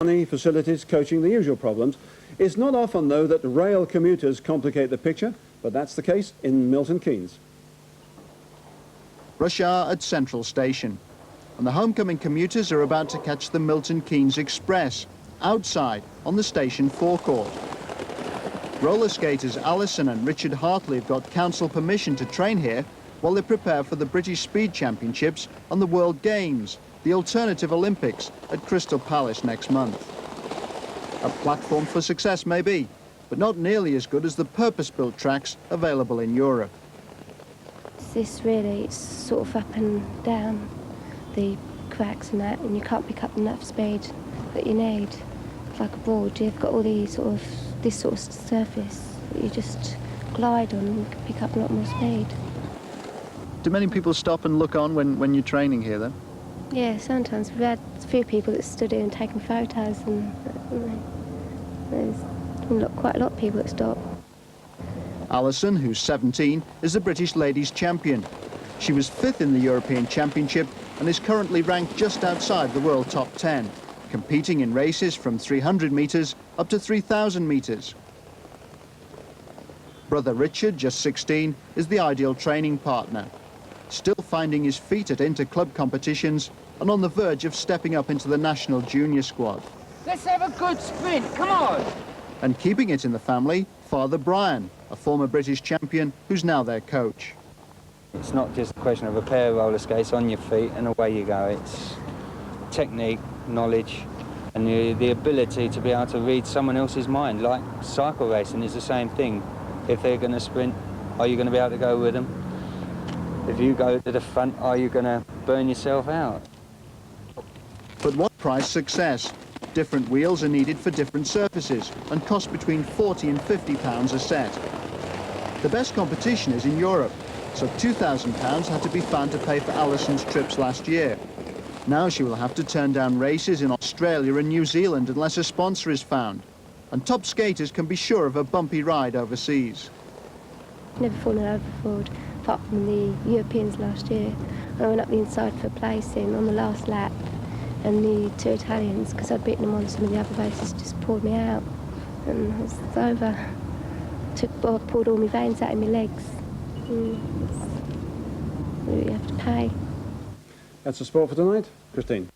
Money, facilities, coaching, the usual problems. It's not often, though, that rail commuters complicate the picture, but that's the case in Milton Keynes. Rush hour at Central Station, and the homecoming commuters are about to catch the Milton Keynes Express, outside on the station forecourt. Roller skaters Alison and Richard Hartley have got council permission to train here while they prepare for the British Speed Championships and the World Games, the alternative Olympics, at Crystal Palace next month. A platform for success maybe, but not nearly as good as the purpose-built tracks available in Europe. This really, it's sort of up and down, the cracks and that, and you can't pick up enough speed that you need. It's like abroad, you've got all these sort of, this sort of surface that you just glide on and you can pick up a lot more speed. Do many people stop and look on when you're training here then? Yeah, sometimes we've had a few people that stood here and taken photos, and there's quite a lot of people that stop. Alison, who's 17, is the British ladies champion. She was 5th in the European Championship and is currently ranked just outside the world top 10, competing in races from 300 metres up to 3,000 metres. Brother Richard, just 16, is the ideal training partner, still finding his feet at inter-club competitions and on the verge of stepping up into the national junior squad. Let's have a good sprint, come on! And keeping it in the family, Father Brian, a former British champion who's now their coach. It's not just a question of a pair of roller skates on your feet and away you go. It's technique, knowledge, and the ability to be able to read someone else's mind. Like cycle racing is the same thing. If they're going to sprint, are you going to be able to go with them? If you go to the front, are you going to burn yourself out? But what price success? Different wheels are needed for different surfaces and cost between £40 and £50 a set. The best competition is in Europe, so £2,000 had to be found to pay for Alison's trips last year. Now she will have to turn down races in Australia and New Zealand unless a sponsor is found. And top skaters can be sure of a bumpy ride overseas. Never fallen over before, apart from the Europeans last year. I went up the inside for placing on the last lap, and the two Italians, because I'd beaten them on some of the other races, just pulled me out, and it was over. I pulled all my veins out in my legs. You have to pay. That's the sport for tonight. Christine.